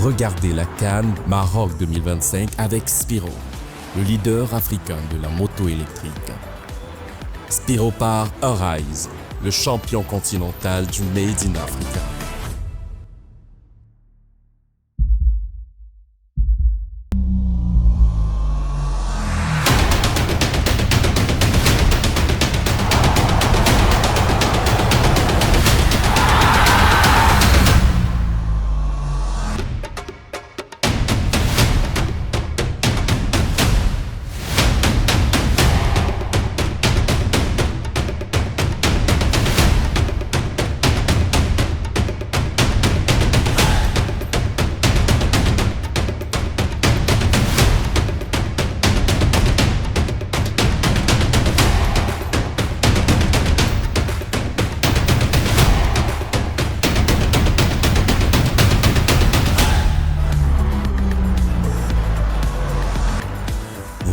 Regardez la CAN Maroc 2025 avec Spiro, le leader africain de la moto électrique. Spiro par Arise, le champion continental du Made in Africa.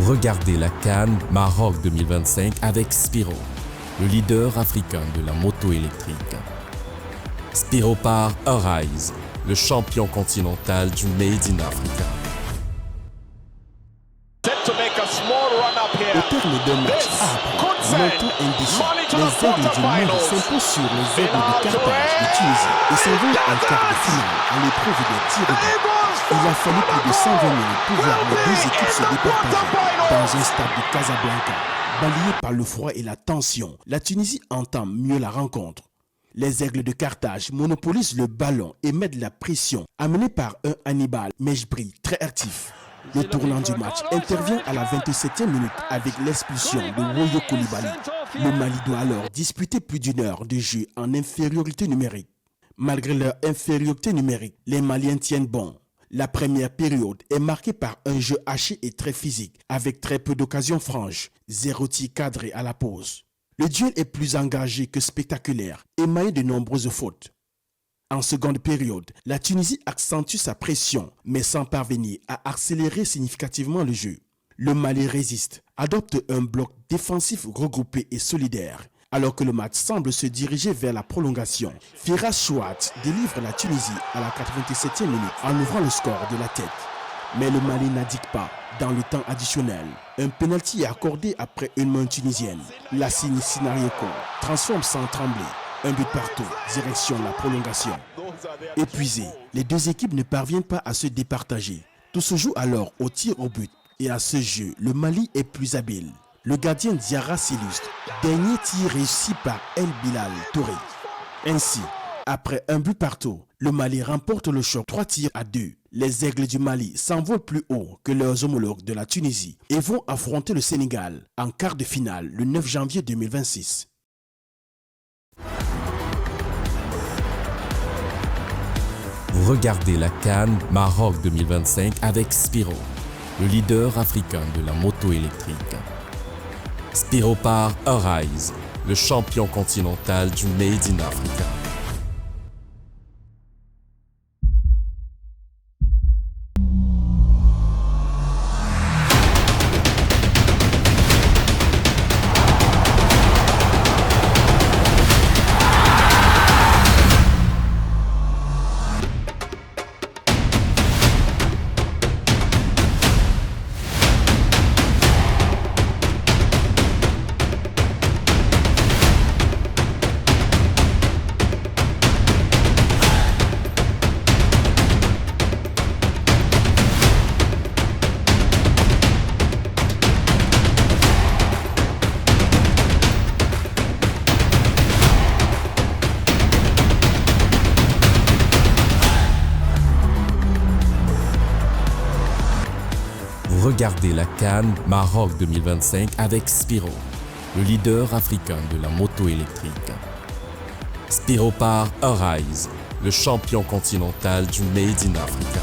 Regardez la CAN Maroc 2025 avec Spiro, le leader africain de la moto électrique. Spiro par Arise, le champion continental du Made in Africa. Au terme d'un match âpre, longtemps indécis, les aigles du Mali s'imposent sur les aigles de Carthage de Tunisie et s'envolent en quart de finale à l'épreuve des tirs au but. Il a fallu plus de 120 minutes pour voir les deux équipes se départager dans un stade de Casablanca. Balayé par le froid et la tension, la Tunisie entame mieux la rencontre. Les aigles de Carthage monopolisent le ballon et mettent la pression, amenés par un Hannibal Mejbri très actif. Le tournant du match intervient à la 27e minute avec l'expulsion de Woyo Koulibaly. Le Mali doit alors disputer plus d'une heure de jeu en infériorité numérique. Malgré leur infériorité numérique, les Maliens tiennent bon. La première période est marquée par un jeu haché et très physique, avec très peu d'occasions franches, 0 tir cadré à la pause. Le duel est plus engagé que spectaculaire, émaillé de nombreuses fautes. En seconde période, la Tunisie accentue sa pression, mais sans parvenir à accélérer significativement le jeu. Le Mali résiste, adopte un bloc défensif regroupé et solidaire. Alors que le match semble se diriger vers la prolongation, Firas Chouat délivre la Tunisie à la 87e minute en ouvrant le score de la tête. Mais le Mali n'indique pas dans le temps additionnel. Un pénalty est accordé après une main tunisienne. Lassine Sinarioko transforme sans trembler. Un but partout, direction la prolongation. Épuisés, les deux équipes ne parviennent pas à se départager. Tout se joue alors au tir au but. Et à ce jeu, le Mali est plus habile. Le gardien Diarra s'illustre. Dernier tir réussi par El Bilal Touré. Ainsi, après un but partout, le Mali remporte le choc 3-2. Les aigles du Mali s'envolent plus haut que leurs homologues de la Tunisie et vont affronter le Sénégal en quart de finale le 9 janvier 2026. Regardez la CAN Maroc 2025 avec Spiro, le leader africain de la moto électrique. Spiro par Arise, le champion continental du Made in Africa. Regardez la CAN Maroc 2025 avec Spiro, le leader africain de la moto électrique. Spiro par Arise, le champion continental du Made in Africa.